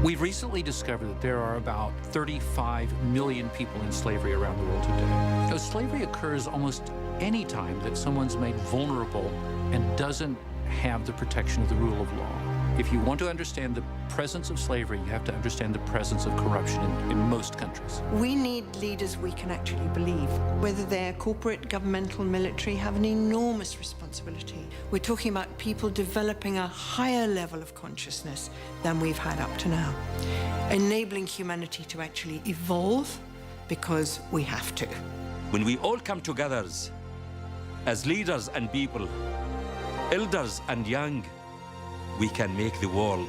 We've recently discovered that there are about 35 million people in slavery around the world today. Now, slavery occurs almost any time that someone's made vulnerable and doesn't have the protection of the rule of law. If you want to understand the presence of slavery, you have to understand the presence of corruption in most countries. We need leaders we can actually believe. Whether they're corporate, governmental, military, have an enormous responsibility. We're talking about people developing a higher level of consciousness than we've had up to now. Enabling humanity to actually evolve because we have to. When we all come together as leaders and people, elders and young, we can make the world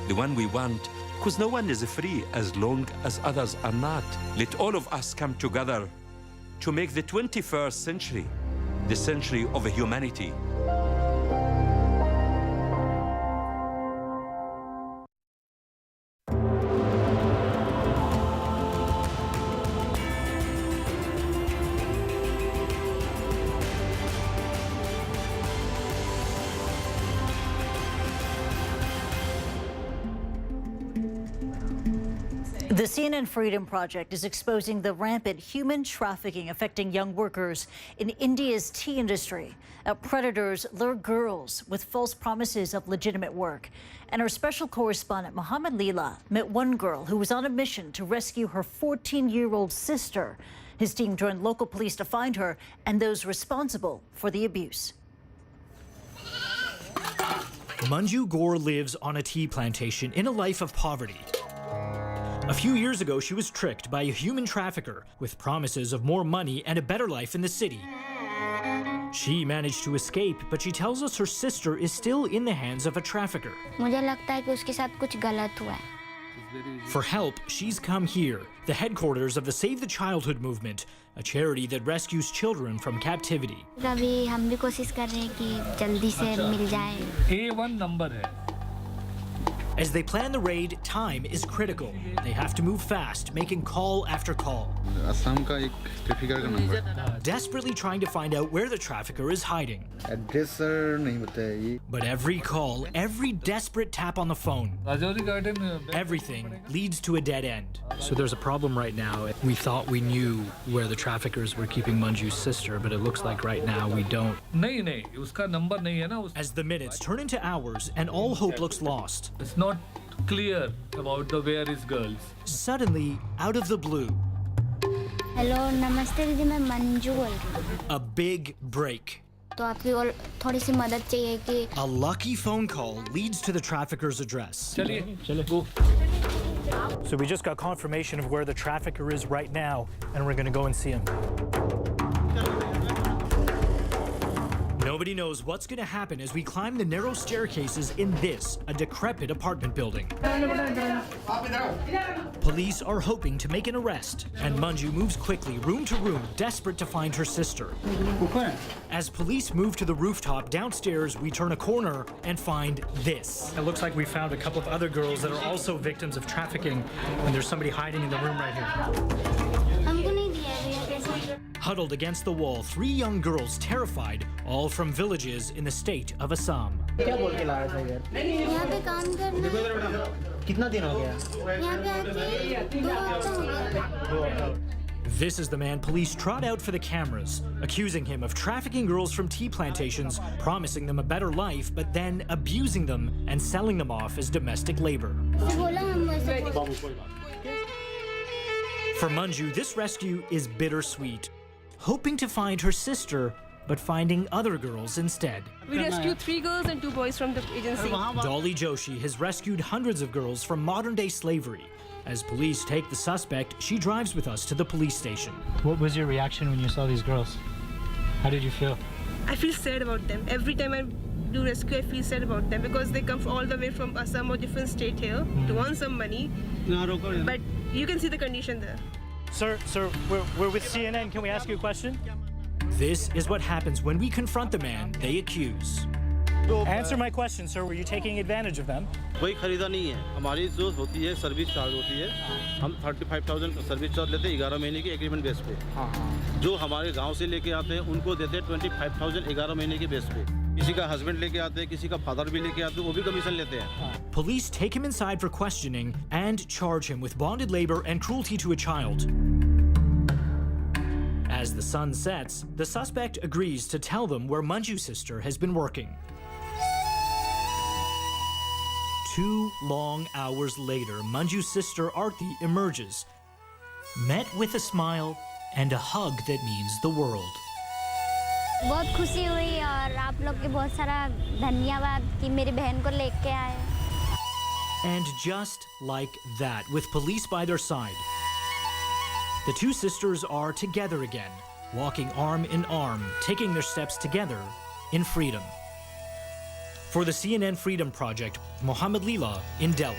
the one we want, because no one is free as long as others are not. Let all of us come together to make the 21st century the century of humanity. The CNN Freedom Project is exposing the rampant human trafficking affecting young workers in India's tea industry. Predators lure girls with false promises of legitimate work. And our special correspondent, Mohammed Leela, met one girl who was on a mission to rescue her 14-year-old sister. His team joined local police to find her and those responsible for the abuse. Manju Gaur lives on a tea plantation in a life of poverty. A few years ago, she was tricked by a human trafficker with promises of more money and a better life in the city. She managed to escape, but she tells us her sister is still in the hands of a trafficker. मुझे लगता है कि उसके साथ कुछ गलत हुआ है. For help, she's come here, the headquarters of the Save the Childhood movement, a charity that rescues children from captivity. अभी हम भी कोशिश कर रहे हैं कि जल्दी से मिल जाए. A1 number है. As they plan the raid, time is critical. They have to move fast, making call after call. Assam का एक ट्रैफिकर का number. Desperately trying to find out where the trafficker is hiding. Address sir नहीं बताया ये. But every call, every desperate tap on the phone, Rajouri garden. everything leads to a dead end. So there's a problem right now. We thought we knew where the traffickers were keeping Manju's sister, but it looks like right now we don't. नहीं, उसका number नहीं है ना. As the minutes turn into hours and all hope looks lost. It's not clear about the where is girls. Suddenly, out of the blue, hello नमस्ते दीदी मैं मंजू बोल रही हूँ. a big break. तो आपकी और थोड़ी सी मदद चाहिए कि. A lucky phone call leads to the trafficker's address. चलिए, go. So we just got confirmation of where the trafficker is right now, and we're going to go and see him. Nobody knows what's going to happen as we climb the narrow staircases in this, a decrepit apartment building. Police are hoping to make an arrest, and Manju moves quickly, room to room, desperate to find her sister. As police move to the rooftop downstairs, we turn a corner and find this. It looks like we found a couple of other girls that are also victims of trafficking, and there's somebody hiding in the room right here. Huddled against the wall, 3 young girls terrified, all from villages in the state of Assam. यहाँ पे काम करना है. कितना दिन हो गया? यहाँ पे आके 2 हफ्ता हो गया. This is the man police trot out for the cameras, accusing him of trafficking girls from tea plantations, promising them a better life, but then abusing them and selling them off as domestic labor. For Manju, this rescue is bittersweet, hoping to find her sister, but finding other girls instead. We rescued 3 girls and 2 boys from the agency. Dolly Joshi has rescued hundreds of girls from modern-day slavery. As police take the suspect, she drives with us to the police station. What was your reaction when you saw these girls? How did you feel? I feel sad about them. Every time I do rescue, I feel sad about them because they come all the way from Assam or different state here to earn some money. But you can see the condition there. Sir, we're with CNN. Can we ask you a question? This is what happens when we confront the man they accuse. Answer my question, sir. Were you taking advantage of them? कोई खरीदा नहीं है. हमारी जो होती है service charge होती है. हम 35,000 सर्विस चार्ज लेते हैं 11 महीने की एग्रीमेंट बेस पे. जो हमारे गांव से लेके आते हैं उनको देते हैं 25,000 11 महीने के बेस पे. किसी का हस्बैंड लेके आते हैं, किसी का फादर भी लेके आते हैं, वो भी कमीशन लेते हैं. Police take him inside for questioning and charge him with bonded labor and cruelty to a child. As the sun sets, the suspect agrees to tell them where Manju's sister has been working. 2 long hours later, Manju's sister Aarti emerges, met with a smile and a hug that means the world. बहुत खुशी हुई और आप लोग के बहुत सारा धन्यवाद कि मेरी बहन को लेके आए. And just like that, with police by their side, the two sisters are together again, walking arm in arm, taking their steps together in freedom. For the CNN Freedom Project, Mohammed Leela in Delhi.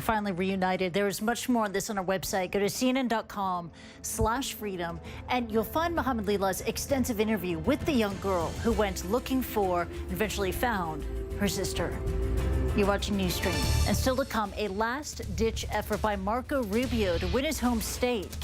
Finally reunited. There is much more on this on our website. Go to cnn.com/freedom and you'll find Mohammed Leela's extensive interview with the young girl who went looking for and eventually found her sister. You're watching Newsstream. And still to come, a last-ditch effort by Marco Rubio to win his home state.